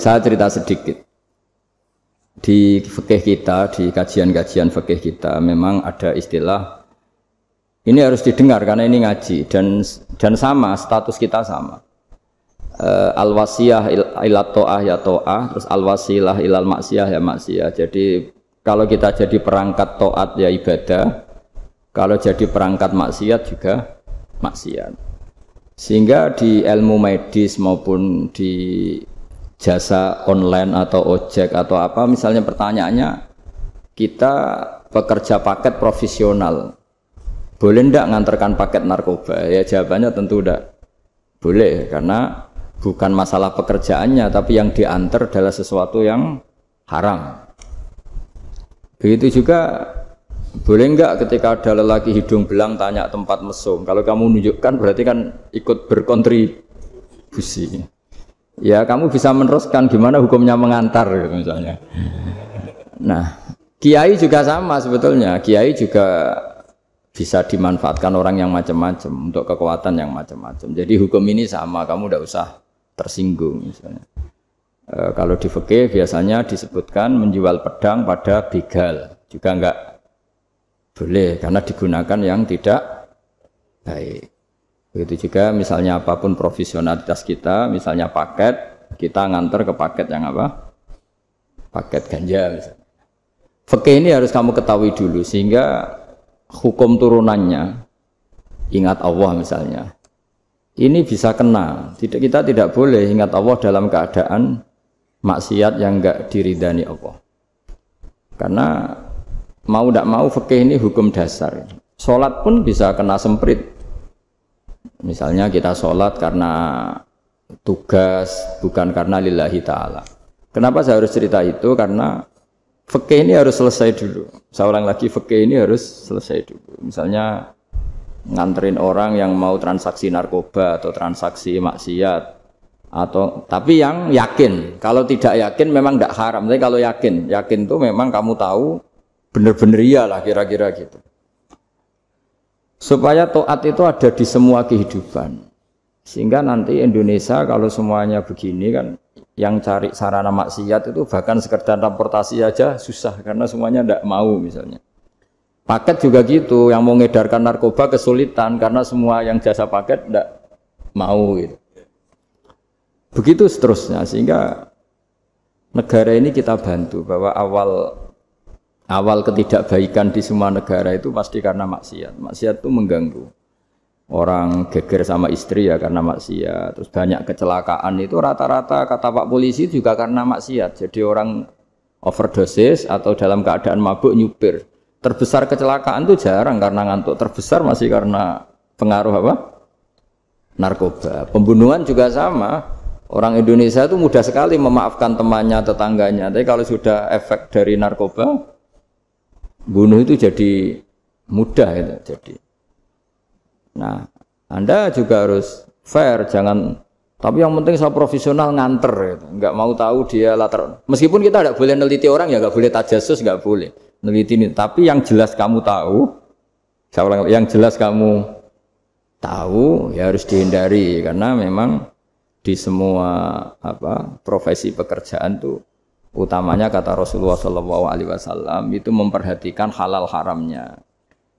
saya cerita sedikit. Di fikih kita, di kajian-kajian fikih kita memang ada istilah ini harus didengar karena ini ngaji dan sama status kita sama. Al-wasiyah ila ta'ah ya ta'ah, terus al-wasilah ilal maksiyah ya maksiyah. Jadi kalau kita jadi perangkat taat ya ibadah, kalau jadi perangkat maksiat juga maksiat. Sehingga di ilmu medis maupun di jasa online atau ojek atau apa, misalnya pertanyaannya kita pekerja paket profesional, boleh ndak ngantarkan paket narkoba? Ya jawabannya tentu ndak boleh, karena bukan masalah pekerjaannya, tapi yang diantar adalah sesuatu yang haram. Begitu juga boleh enggak ketika ada lelaki hidung belang tanya tempat mesum, kalau kamu nunjukkan berarti kan ikut berkontribusi. Ya kamu bisa meneruskan gimana hukumnya mengantar gitu misalnya. Nah, kiai juga sama sebetulnya. Kiai juga bisa dimanfaatkan orang yang macam-macam untuk kekuatan yang macam-macam. Jadi hukum ini sama, kamu tidak usah tersinggung misalnya. Kalau di fikih biasanya disebutkan menjual pedang pada begal juga enggak boleh karena digunakan yang tidak baik. Begitu juga misalnya apapun profesionalitas kita, misalnya paket, kita nganter ke paket yang apa? Paket ganja misalnya. Fikih ini harus kamu ketahui dulu sehingga hukum turunannya, ingat Allah misalnya, ini bisa kena. Kita tidak boleh ingat Allah dalam keadaan maksiat yang enggak diridani Allah. Karena mau tidak mau fikih ini hukum dasar. Sholat pun bisa kena semprit. Misalnya kita sholat karena tugas, bukan karena lillahi ta'ala. Kenapa saya harus cerita itu? Karena fikih ini harus selesai dulu. Saya ulang lagi, fikih ini harus selesai dulu. Misalnya nganterin orang yang mau transaksi narkoba atau transaksi maksiat, atau tapi yang yakin. Kalau tidak yakin memang tidak haram. Tapi kalau yakin itu memang kamu tahu benar-benar iyalah kira-kira gitu. Supaya taat itu ada di semua kehidupan. Sehingga nanti Indonesia kalau semuanya begini kan, yang cari sarana maksiat itu bahkan sekedar transportasi aja susah karena semuanya tidak mau misalnya. Paket juga gitu, yang mau ngedarkan narkoba kesulitan karena semua yang jasa paket tidak mau gitu. Begitu seterusnya, sehingga negara ini kita bantu bahwa awal ketidakbaikan di semua negara itu pasti karena maksiat. Maksiat itu mengganggu. Orang geger sama istri ya karena maksiat. Terus banyak kecelakaan itu rata-rata kata Pak Polisi juga karena maksiat. Jadi orang overdosis atau dalam keadaan mabuk nyupir. Terbesar kecelakaan itu jarang karena ngantuk. Terbesar masih karena pengaruh apa? Narkoba. Pembunuhan juga sama. Orang Indonesia itu mudah sekali memaafkan temannya, tetangganya. Tapi kalau sudah efek dari narkoba, bunuh itu jadi mudah itu jadi. Nah, Anda juga harus fair, jangan. Tapi yang penting saya profesional nganter, gitu. Nggak mau tahu dia latar. Meskipun kita tidak boleh neliti orang ya, nggak boleh tajasus, nggak boleh neliti ini. Tapi yang jelas kamu tahu, yang jelas kamu tahu ya harus dihindari karena memang di semua profesi pekerjaan tuh. Utamanya kata Rasulullah SAW itu memperhatikan halal haramnya.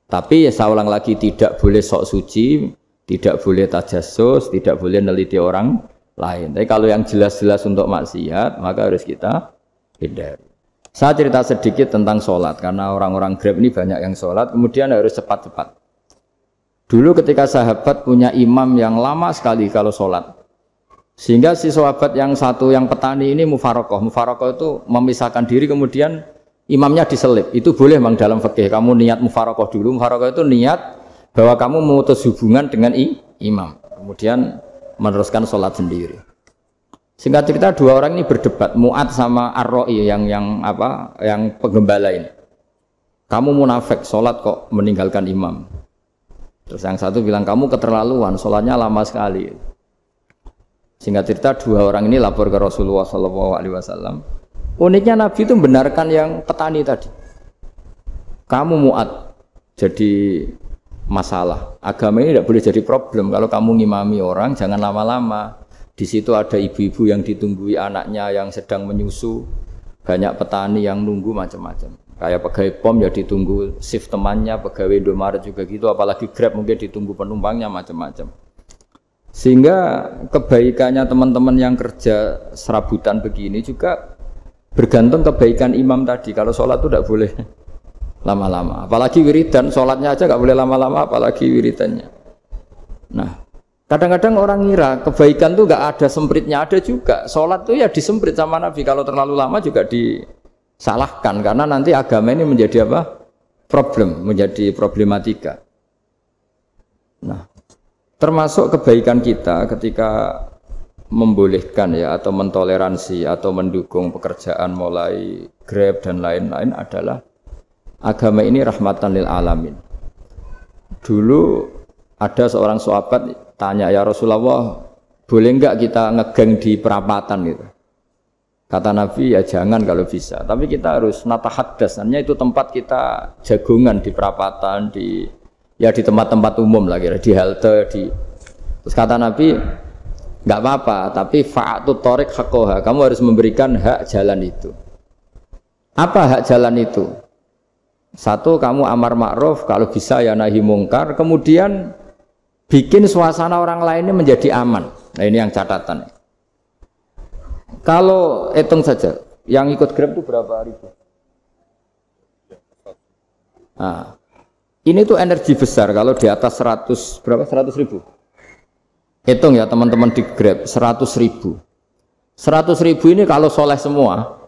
Tapi ya saya ulang lagi, tidak boleh sok suci, tidak boleh tajassus, tidak boleh neliti orang lain. Tapi kalau yang jelas-jelas untuk maksiat, maka harus kita hindari. Saya cerita sedikit tentang sholat, karena orang-orang Grab ini banyak yang sholat, kemudian harus cepat-cepat. Dulu ketika sahabat punya imam yang lama sekali kalau sholat, sehingga si sahabat yang satu yang petani ini mufarokoh itu memisahkan diri kemudian imamnya diselip. Itu boleh memang dalam fikih. Kamu niat mufarokoh dulu. Mufarokoh itu niat bahwa kamu memutus hubungan dengan imam, kemudian meneruskan sholat sendiri. Singkat cerita dua orang ini berdebat, Mu'ad sama Ar-Ra'i yang penggembala ini. Kamu munafik sholat kok meninggalkan imam. Terus yang satu bilang kamu keterlaluan, sholatnya lama sekali. Singkat cerita dua orang ini lapor ke Rasulullah SAW. Uniknya Nabi itu membenarkan yang petani tadi. Kamu Mu'ad jadi masalah. Agama ini tidak boleh jadi problem. Kalau kamu ngimami orang jangan lama-lama. Di situ ada ibu-ibu yang ditunggui anaknya yang sedang menyusu, banyak petani yang nunggu macam-macam. Kayak pegawai POM ya ditunggu shift temannya, pegawai Indomaret juga gitu, apalagi Grab mungkin ditunggu penumpangnya macam-macam. Sehingga kebaikannya teman-teman yang kerja serabutan begini juga bergantung kebaikan imam tadi. Kalau sholat itu tidak boleh lama-lama, apalagi wiridan, sholatnya aja nggak boleh lama-lama, apalagi wiridannya. Nah, kadang-kadang orang ngira kebaikan tuh nggak ada sempritnya, ada juga. Sholat tuh ya disemprit sama Nabi, kalau terlalu lama juga disalahkan, karena nanti agama ini menjadi apa? Problem, menjadi problematika. Nah, termasuk kebaikan kita ketika membolehkan ya atau mentoleransi atau mendukung pekerjaan mulai Grab dan lain-lain adalah agama ini rahmatan lil alamin. Dulu ada seorang sahabat tanya, ya Rasulullah, boleh enggak kita ngegeng di perapatan gitu? Kata Nabi, ya jangan kalau bisa. Tapi kita harus natahaddas, artinya itu tempat kita jagungan di perapatan, di tempat-tempat umum lah, kira di halte, Terus kata Nabi, enggak apa-apa, tapi fa'atu thoriq haqqaha, kamu harus memberikan hak jalan itu. Apa hak jalan itu? Satu, kamu amar ma'ruf, kalau bisa ya nahi mungkar, kemudian bikin suasana orang lainnya menjadi aman. Nah ini yang catatan. Kalau hitung saja, yang ikut Grab itu berapa ribu? Nah, ini tuh energi besar kalau di atas 100, berapa? 100 ribu. Hitung ya teman-teman di Grab, 100 ribu. 100 ribu ini kalau soleh semua,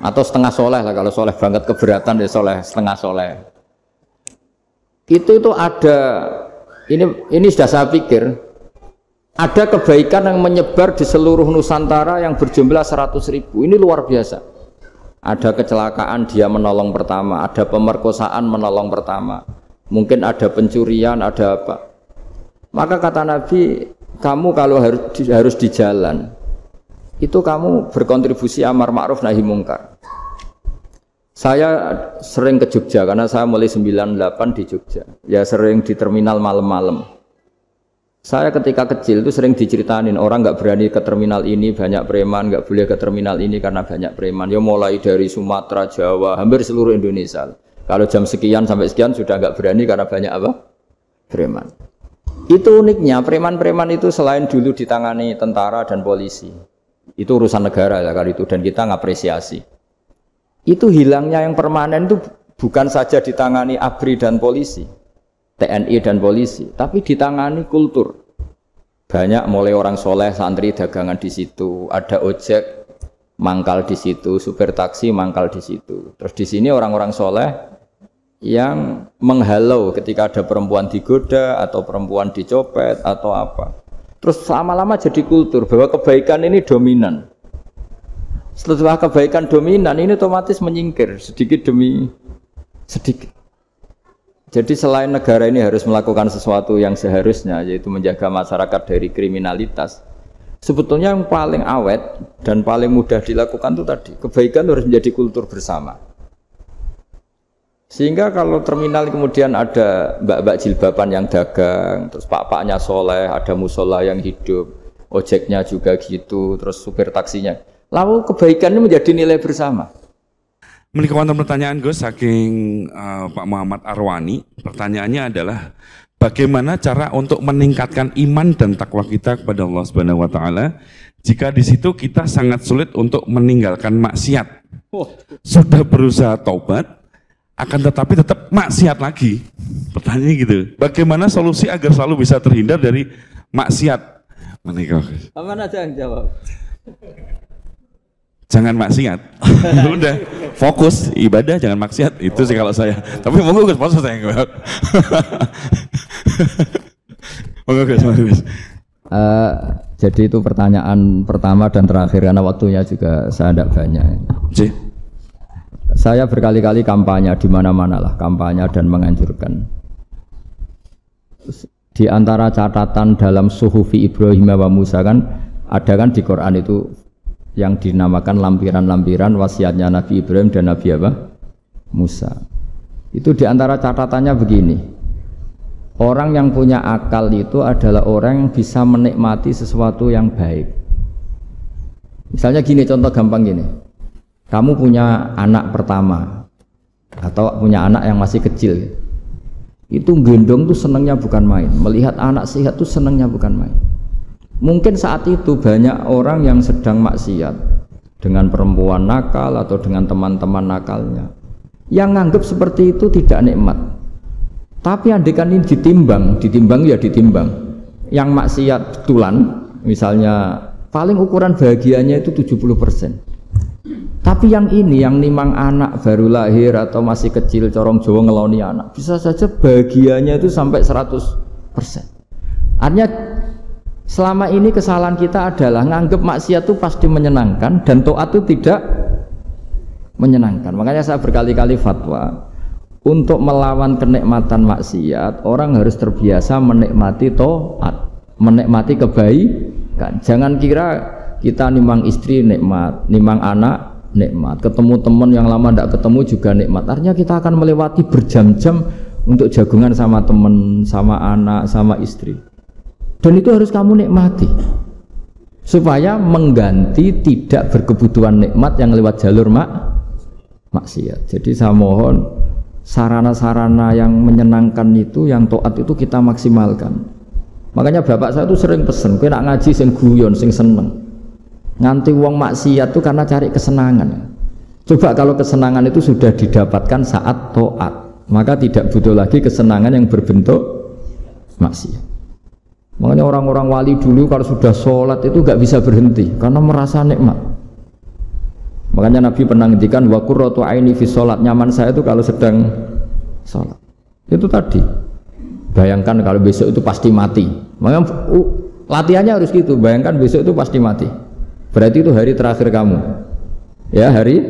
atau setengah soleh lah, kalau soleh banget keberatan ya soleh, setengah soleh. Itu ada, ini sudah saya pikir, ada kebaikan yang menyebar di seluruh Nusantara yang berjumlah 100 ribu. Ini luar biasa. Ada kecelakaan dia menolong pertama, ada pemerkosaan menolong pertama, mungkin ada pencurian, ada apa. Maka kata Nabi, kamu kalau harus di jalan, itu kamu berkontribusi amar ma'ruf nahi mungkar. Saya sering ke Jogja karena saya mulai 98 di Jogja. Ya sering di terminal malam-malam. Saya ketika kecil itu sering diceritain orang nggak berani ke terminal ini banyak preman, nggak boleh ke terminal ini karena banyak preman. Ya mulai dari Sumatera, Jawa, hampir seluruh Indonesia. Kalau jam sekian sampai sekian sudah nggak berani karena banyak apa? Preman. Itu uniknya preman-preman itu selain dulu ditangani tentara dan polisi, itu urusan negara ya kali itu, dan kita ngapresiasi. Itu hilangnya yang permanen itu bukan saja ditangani ABRI dan polisi, TNI dan polisi, tapi ditangani kultur. Banyak mulai orang soleh, santri dagangan di situ, ada ojek mangkal di situ, supir taksi mangkal di situ. Terus di sini orang-orang soleh yang menghalau ketika ada perempuan digoda atau perempuan dicopet atau apa. Terus lama-lama jadi kultur bahwa kebaikan ini dominan. Setelah kebaikan dominan ini otomatis menyingkir sedikit demi sedikit. Jadi selain negara ini harus melakukan sesuatu yang seharusnya, yaitu menjaga masyarakat dari kriminalitas, sebetulnya yang paling awet dan paling mudah dilakukan itu tadi, kebaikan harus menjadi kultur bersama. Sehingga kalau terminal kemudian ada mbak-mbak jilbaban yang dagang, terus pak-paknya soleh, ada musola yang hidup, ojeknya juga gitu, terus supir taksinya, lalu kebaikan ini menjadi nilai bersama. Menikah wonten pertanyaan Gus saking Pak Muhammad Arwani. Pertanyaannya adalah bagaimana cara untuk meningkatkan iman dan takwa kita kepada Allah Subhanahu wa taala jika di situ kita sangat sulit untuk meninggalkan maksiat. Sudah berusaha taubat akan tetapi tetap maksiat lagi. Pertanyaannya gitu. Bagaimana solusi agar selalu bisa terhindar dari maksiat? Menikah Gus. Aman aja yang jawab. Jangan maksiat. Udah, fokus ibadah, jangan maksiat. Itu sih kalau saya. Tapi monggo Gus, maksud saya enggak. Monggo Gus. Jadi itu pertanyaan pertama dan terakhir karena waktunya juga saya tidak banyak. Saya berkali-kali kampanye di mana-mana lah, kampanye dan menganjurkan. Di antara catatan dalam Suhufi Ibrahim wa Musa kan ada kan di Quran itu yang dinamakan lampiran-lampiran wasiatnya Nabi Ibrahim dan Nabi apa? Musa. Itu diantara catatannya begini, orang yang punya akal itu adalah orang yang bisa menikmati sesuatu yang baik. Misalnya gini, contoh gampang gini. Kamu punya anak pertama atau punya anak yang masih kecil. Itu gendong tuh senangnya bukan main. Melihat anak sehat tuh senangnya bukan main. Mungkin saat itu banyak orang yang sedang maksiat dengan perempuan nakal atau dengan teman-teman nakalnya. Yang nganggap seperti itu tidak nikmat. Tapi andaikan ini ditimbang ya ditimbang. Yang maksiat betulan, misalnya paling ukuran bahagianya itu 70%. Tapi yang ini, yang nimang anak baru lahir atau masih kecil, corong Jawa ngeloni anak, bisa saja bahagianya itu sampai 100%. Artinya selama ini kesalahan kita adalah nganggap maksiat itu pasti menyenangkan dan taat itu tidak menyenangkan. Makanya saya berkali-kali fatwa, untuk melawan kenikmatan maksiat, orang harus terbiasa menikmati taat, menikmati kebaikan. Jangan kira kita nimang istri nikmat, nimang anak nikmat, ketemu teman yang lama tidak ketemu juga nikmat. Artinya kita akan melewati berjam-jam untuk jagungan sama teman, sama anak, sama istri. Dan itu harus kamu nikmati supaya mengganti tidak berkebutuhan nikmat yang lewat jalur maksiat. Jadi saya mohon sarana-sarana yang menyenangkan itu, yang taat itu kita maksimalkan. Makanya bapak saya itu sering pesen, kowe nak ngaji sing guyon, sing seneng. Nganti wong maksiat itu karena cari kesenangan. Coba kalau kesenangan itu sudah didapatkan saat taat, maka tidak butuh lagi kesenangan yang berbentuk maksiat. Makanya orang-orang wali dulu kalau sudah sholat itu gak bisa berhenti karena merasa nikmat. Makanya Nabi pernah ngendikan wa qurratu aini fi sholat, nyaman saya itu kalau sedang sholat. Itu tadi. Bayangkan kalau besok itu pasti mati. Makanya latihannya harus gitu. Bayangkan besok itu pasti mati. Berarti itu hari terakhir kamu. Ya, hari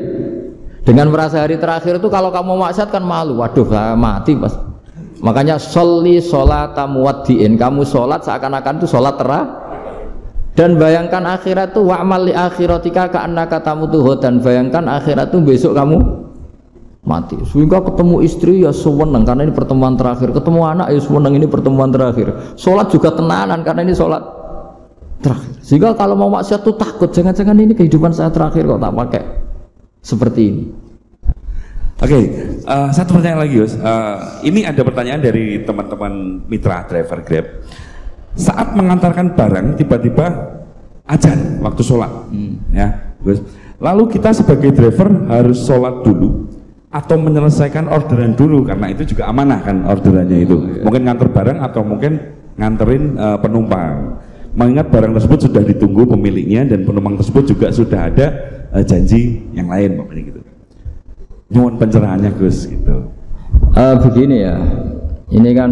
dengan merasa hari terakhir itu kalau kamu maksiat kan malu. Waduh, saya mati pas. Makanya sholli sholata muwaddiin, kamu sholat seakan-akan itu sholat terakhir. Dan bayangkan akhirat itu wa'mal li akhiratika ka'annaka tamutu, dan bayangkan akhirat itu besok kamu mati. Sehingga ketemu istri ya seneng karena ini pertemuan terakhir, ketemu anak ya seneng ini pertemuan terakhir. Sholat juga tenanan karena ini sholat terakhir. Sehingga kalau mau maksiat tuh takut, jangan-jangan ini kehidupan saya terakhir kok tak pakai seperti ini. Oke, satu pertanyaan lagi Gus. Ini ada pertanyaan dari teman-teman mitra driver Grab. Saat mengantarkan barang tiba-tiba azan waktu sholat, ya Gus. Lalu kita sebagai driver harus sholat dulu atau menyelesaikan orderan dulu, karena itu juga amanah kan orderannya itu. Mungkin nganter barang atau mungkin nganterin penumpang. Mengingat barang tersebut sudah ditunggu pemiliknya dan penumpang tersebut juga sudah ada janji yang lain, pokoknya gitu. Nyuwun pencerahannya Gus gitu. Begini ya, ini kan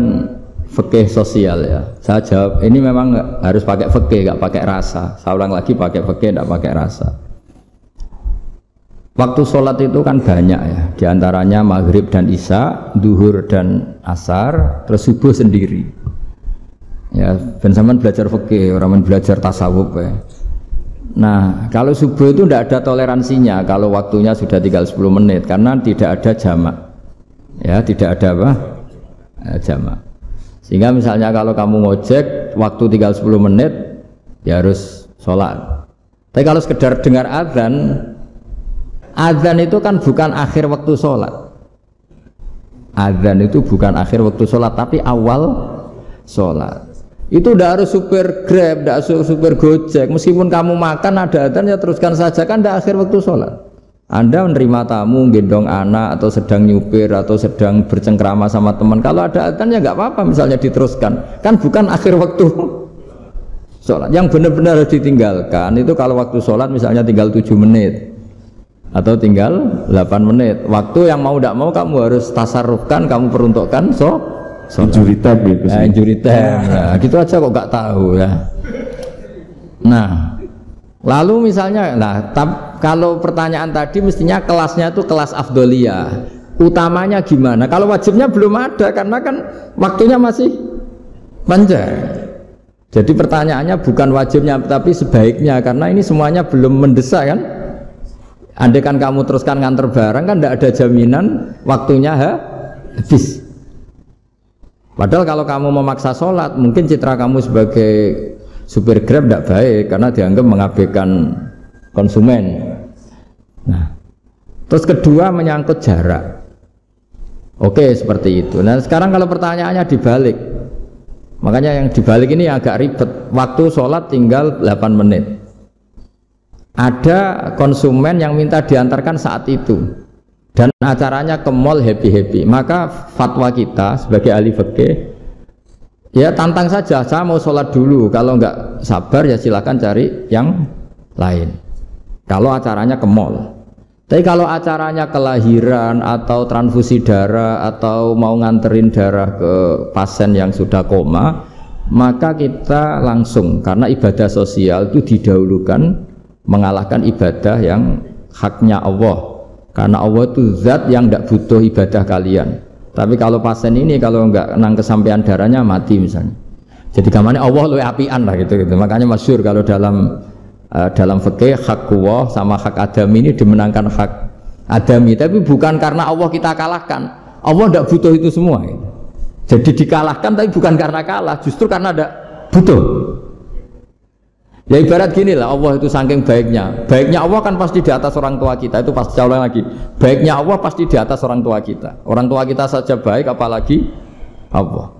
fikih sosial ya. Saya jawab ini memang harus pakai fikih, nggak pakai rasa. Saya ulang lagi, pakai fikih, nggak pakai rasa. Waktu sholat itu kan banyak ya, diantaranya maghrib dan isya, duhur dan asar, terus subuh sendiri. Ya, ben sampean belajar fikih, orang belajar tasawuf ya. Nah, kalau subuh itu tidak ada toleransinya kalau waktunya sudah tinggal 10 menit karena tidak ada jamak. Ya, tidak ada apa? Jamak. Sehingga misalnya kalau kamu ngojek waktu tinggal 10 menit ya harus sholat. Tapi kalau sekedar dengar azan itu kan bukan akhir waktu sholat. Azan itu bukan akhir waktu sholat tapi awal sholat. Itu tidak harus supir Grab, tidak harus supir Gojek. Meskipun kamu makan ada adzan ya teruskan saja, kan tidak akhir waktu sholat. Anda menerima tamu, gendong anak atau sedang nyupir atau sedang bercengkrama sama teman. Kalau ada adzan ya nggak apa-apa, misalnya diteruskan. Kan bukan akhir waktu sholat. Yang benar-benar harus ditinggalkan itu kalau waktu sholat misalnya tinggal 7 menit atau tinggal 8 menit. Waktu yang mau tidak mau kamu harus tasarrufkan, kamu peruntukkan injury time ya, injury time. Nah, gitu aja kok nggak tahu ya. Nah, lalu misalnya, kalau pertanyaan tadi mestinya kelasnya itu kelas afdoliyah. Utamanya gimana? Kalau wajibnya belum ada karena kan waktunya masih panjang. Jadi pertanyaannya bukan wajibnya tapi sebaiknya, karena ini semuanya belum mendesak kan. Andai kan kamu teruskan nganter barang kan tidak ada jaminan waktunya habis. Padahal kalau kamu memaksa sholat, mungkin citra kamu sebagai supir Grab tidak baik karena dianggap mengabaikan konsumen. Nah, terus kedua menyangkut jarak. Oke, seperti itu. Nah, sekarang kalau pertanyaannya dibalik. Makanya yang dibalik ini agak ribet. Waktu sholat tinggal 8 menit. Ada konsumen yang minta diantarkan saat itu. Dan acaranya ke mall happy-happy. Maka fatwa kita sebagai ahli fikih, ya tantang saja, saya mau sholat dulu. Kalau nggak sabar ya silakan cari yang lain. Kalau acaranya ke mall. Tapi kalau acaranya kelahiran atau transfusi darah atau mau nganterin darah ke pasien yang sudah koma, maka kita langsung, karena ibadah sosial itu didahulukan mengalahkan ibadah yang haknya Allah. Karena Allah itu zat yang tidak butuh ibadah kalian. Tapi kalau pasien ini kalau nggak nang kesampaian darahnya mati misalnya. Jadi kamarnya Allah lebih apian lah gitu. Makanya masyhur kalau dalam fikih hak Allah sama hak adami ini dimenangkan hak adami, tapi bukan karena Allah kita kalahkan. Allah tidak butuh itu semua. Jadi dikalahkan tapi bukan karena kalah, justru karena tidak butuh. Ya ibarat gini lah, Allah itu saking baiknya. Baiknya Allah kan pasti di atas orang tua kita. Itu pasti ulang lagi. Baiknya Allah pasti di atas orang tua kita. Orang tua kita saja baik, apalagi Allah.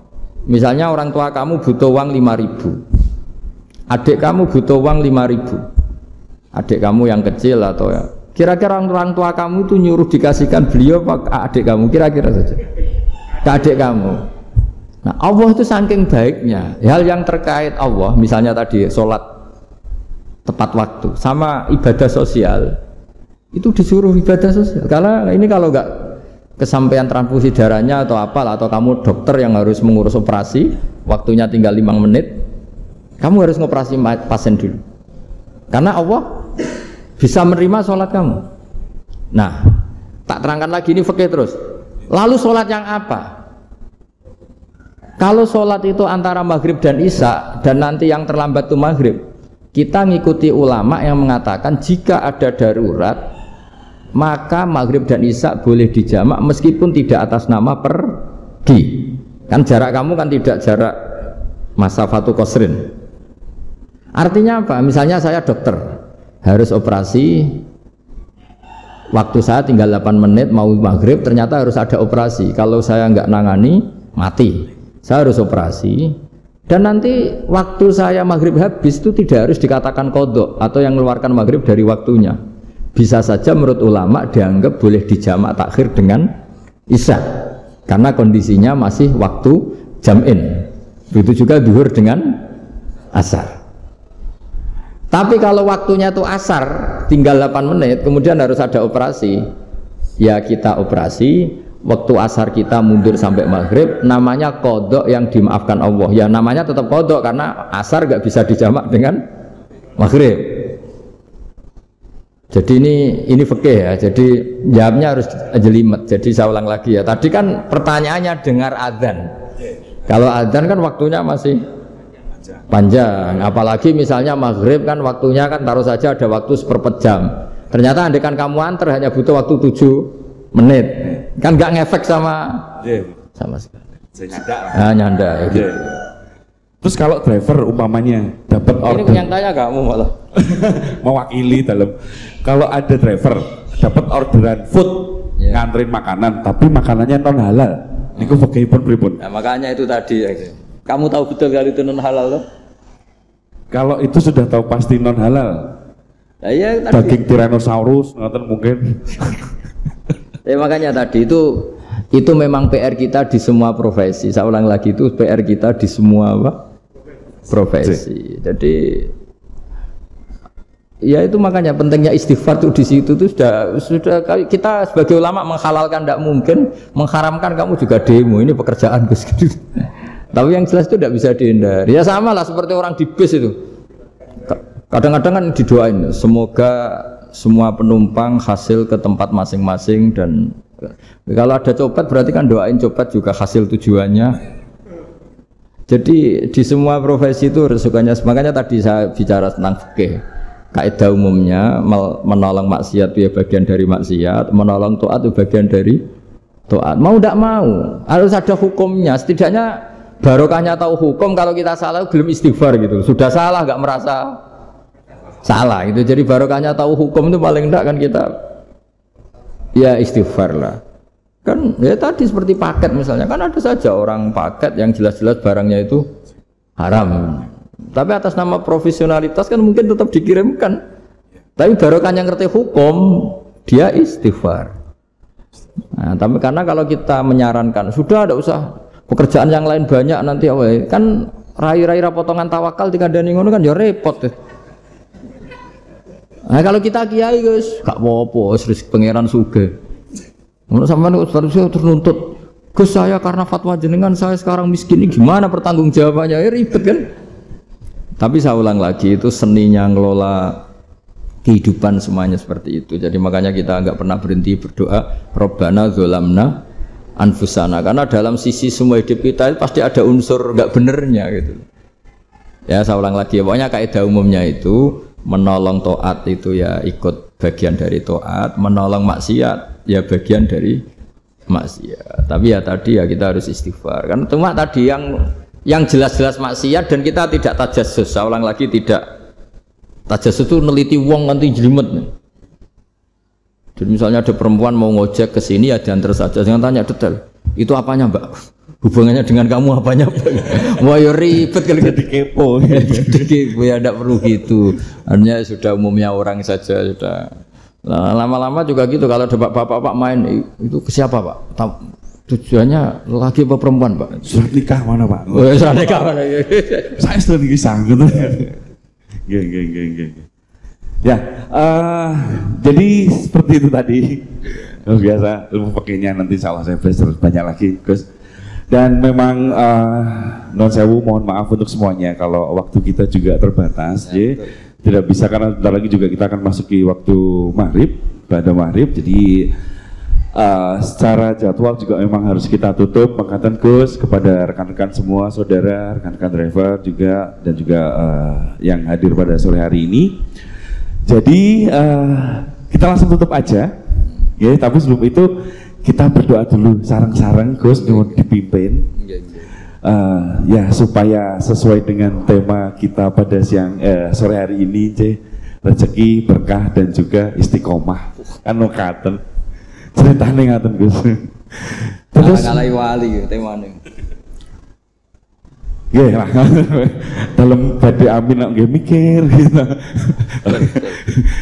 Misalnya orang tua kamu butuh uang 5.000. Adik kamu butuh uang 5.000. Adik kamu yang kecil atau ya. Kira-kira orang tua kamu itu nyuruh dikasihkan beliau apa adik kamu? Kira-kira saja. Ke adik kamu. Nah Allah itu saking baiknya. Hal yang terkait Allah, misalnya tadi sholat tepat waktu, sama ibadah sosial, itu disuruh ibadah sosial. Karena ini kalau nggak kesampaian transfusi darahnya atau apalah, atau kamu dokter yang harus mengurus operasi, waktunya tinggal 5 menit, kamu harus ngoperasi pasien dulu. Karena Allah bisa menerima sholat kamu. Nah, tak terangkan lagi ini fikih terus. Lalu sholat yang apa? Kalau sholat itu antara maghrib dan isya, dan nanti yang terlambat itu maghrib, kita ngikuti ulama yang mengatakan jika ada darurat, maka maghrib dan isya boleh dijamak meskipun tidak atas nama pergi. Kan jarak kamu kan tidak jarak masafatu qasrin. Artinya apa? Misalnya saya dokter, harus operasi, waktu saya tinggal 8 menit mau maghrib, ternyata harus ada operasi. Kalau saya nggak nangani, mati. Saya harus operasi. Dan nanti waktu saya maghrib habis itu tidak harus dikatakan qadha atau yang mengeluarkan maghrib dari waktunya. Bisa saja menurut ulama dianggap boleh dijamak takhir dengan isya. Karena kondisinya masih waktu jam'in. Begitu juga zuhur dengan asar. Tapi kalau waktunya itu asar, tinggal 8 menit, kemudian harus ada operasi, ya kita operasi, waktu asar kita mundur sampai maghrib, namanya qadha yang dimaafkan Allah. Ya namanya tetap qadha karena asar gak bisa dijamak dengan maghrib. Jadi ini fikih ya, jadi jawabnya harus jelimet. Jadi saya ulang lagi ya, tadi kan pertanyaannya dengar adzan. Kalau adzan kan waktunya masih panjang, apalagi misalnya maghrib kan waktunya kan taruh saja ada waktu seperempat jam. Ternyata andekan kamu antar hanya butuh waktu 7 menit, kan nggak ngefek sama sekali. Nyanda. Gitu. Terus kalau driver umpamanya dapat order, ini yang tanya kamu malah mewakili dalam. Kalau ada driver dapat orderan food, nganterin makanan, tapi makanannya non halal, niku fakihipun pripun? Nah, makanya itu tadi. Kamu tahu betul kalau itu non halal loh? Kalau itu sudah tahu pasti non halal. Nah, ya, daging Tyrannosaurus, ngoten mungkin. Ya makanya tadi itu memang PR kita di semua profesi. Saya ulang lagi, itu PR kita di semua profesi. Jadi ya itu makanya pentingnya istighfar tuh di situ tuh sudah kita sebagai ulama menghalalkan tidak mungkin, mengharamkan kamu juga demo, ini pekerjaan Gus. Tapi yang jelas itu tidak bisa dihindari. Ya sama lah seperti orang di bis itu. Kadang-kadang kan didoain, semoga semua penumpang hasil ke tempat masing-masing, dan kalau ada copet berarti kan doain copet juga hasil tujuannya. Jadi di semua profesi itu resikonya. Makanya tadi saya bicara tentang fikih. Kaidah umumnya menolong maksiat itu ya bagian dari maksiat, menolong taat itu bagian dari taat. Mau tidak mau harus ada hukumnya. Setidaknya barokahnya tahu hukum. Kalau kita salah belum istighfar gitu. Sudah salah nggak merasa salah itu. Jadi barokahnya tahu hukum itu paling enggak kan kita ya istighfar lah. Kan ya tadi seperti paket misalnya, kan ada saja orang paket yang jelas-jelas barangnya itu haram. Tapi atas nama profesionalitas kan mungkin tetap dikirimkan. Tapi barokahnya ngerti hukum, dia istighfar. Nah, tapi karena kalau kita menyarankan sudah ada usah pekerjaan yang lain banyak nanti kan rai-rai potongan tawakal dikandani ngono kan ya repot. Nah kalau kita kiai guys, gak apa-apa, serius pangeran sugih. Menurut sampean harusnya ternuntut, Gus saya karena fatwa jenengan saya sekarang miskin ini gimana pertanggung jawabannya? Ya ribet kan? Tapi saya ulang lagi itu seninya ngelola kehidupan semuanya seperti itu. Jadi makanya kita nggak pernah berhenti berdoa, Robbana zolamna anfusana. Karena dalam sisi semua hidup kita pasti ada unsur nggak benernya gitu. Ya saya ulang lagi, pokoknya kaidah umumnya itu menolong taat itu ya ikut bagian dari taat, menolong maksiat ya bagian dari maksiat. Tapi ya tadi ya kita harus istighfar. Kan cuma tadi yang jelas-jelas maksiat dan kita tidak tajassus. Saya ulang lagi tidak tajassus itu neliti wong nanti jelimet. Jadi misalnya ada perempuan mau ngojek ke sini ya diantar saja, jangan tanya detail. Itu apanya Mbak? Hubungannya dengan kamu apanya? Wah ya ribet kalau jadi kepo. Jadi kepo ya tidak perlu gitu. Hanya sudah umumnya orang saja sudah. Nah, lama-lama juga gitu kalau ada bapak-bapak main itu ke siapa Pak? Tujuannya laki apa perempuan Pak? Surat nikah mana Pak? Oh, surat nikah mana? Saya sudah nikah gitu. Geng. Ya, jadi seperti itu tadi. Biasa ilmu pakainya nanti salah saya terus banyak lagi Gus. Dan memang non sewu mohon maaf untuk semuanya kalau waktu kita juga terbatas. Ya, tidak bisa karena bentar lagi juga kita akan masuki waktu maghrib, pada maghrib. Jadi secara jadwal juga memang harus kita tutup. Makatan Gus kepada rekan-rekan semua, saudara, rekan-rekan driver juga dan juga yang hadir pada sore hari ini. Jadi kita langsung tutup aja, ya. Tapi sebelum itu kita berdoa dulu, sarang-sarang Gus mohon dipimpin. Ya supaya sesuai dengan tema kita pada siang sore hari ini, rezeki, berkah dan juga istiqomah. Kan ngaten. Ceritane ngaten Gus. Terus kalai wali temane. Nggih lah. Dalam badhe amin nek nggih mikir gitu.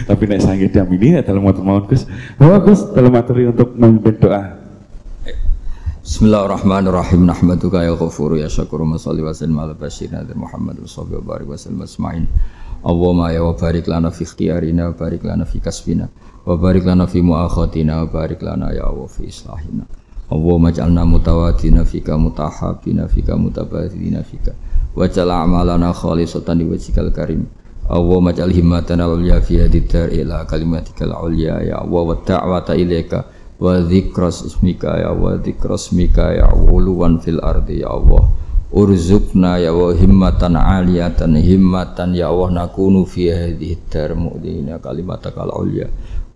Tapi nek sange diamini dalam matur Gus. Bahwa Gus dalam materi untuk memimpin doa. Bismillahirrahmanirrahim. Nahmaduka ya ghafuru ya syakuru masalli wa sallim ala basyirina Muhammad wa sahbihi wa barik wa sallim asma'in. Allahumma ya wa barik lana fi ikhtiyarina wa barik lana fi kasbina wa barik lana fi muakhatina wa barik lana ya Allah fi islahina. Allahumma ij'alna mutawaddina fika mutahabbina fika mutabadilina fika waj'al a'malana khalisatan liwajhikal karim. Allahumma ij'al himmatana wal fi hadid dar ila kalimatikal ulya ya Allah wa da'wata ilaika wa dzikras ismika ya wa dzikras ismika ya uluwan fil ardi ya Allah urzuqna ya wa himmatan aliyatan himmatan ya Allah nakunu fi hadhihi dar mu'dina kalimatakal ulya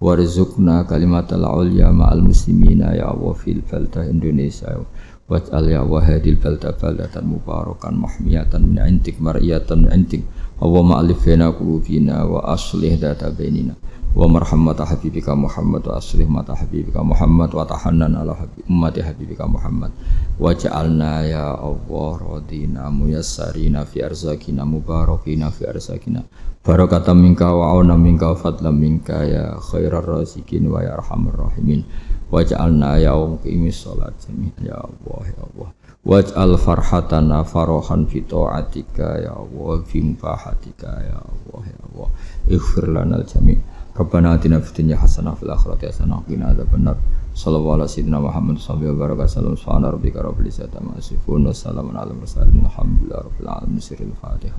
warzuqna kalimatal ulya ma'al muslimina ya Allah fil baldah Indonesia waj'al ya wa hadil baldah baldatan mubarakan mahmiyatan min intik mar'iyatan min intik Allahumma alif baina qulubina wa aslih data bainina wa marhamata habibika Muhammad wa aslih mata habibika Muhammad wa tahannan ala ummati habibika Muhammad waj'alna ya Allah radina muyassarina fi arzakina mubarakina fi arzakina barakatan minka wa auna minka wa fadlan minka ya khairar razikin wa ya arhamar rahimin waj'alna ya muqimis salat jami'an ya Allah waj'al farhatana farahan fi ta'atika ya Allah fi mubahatika ya Allah ighfir lana al-jami' Rabbana atina fid dunya hasanah fil akhirati hasanah wa qina adzabannar. Sallallahu alaihi wasallam Muhammad sallallahu alaihi wasallam. Subhana rabbika rabbil izzati amma yasifun wa salamun alal mursalin. Alhamdulillahi rabbil alamin. Sirrul Fatihah.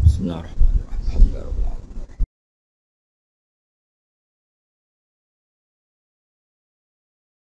Bismillahirrahmanirrahim.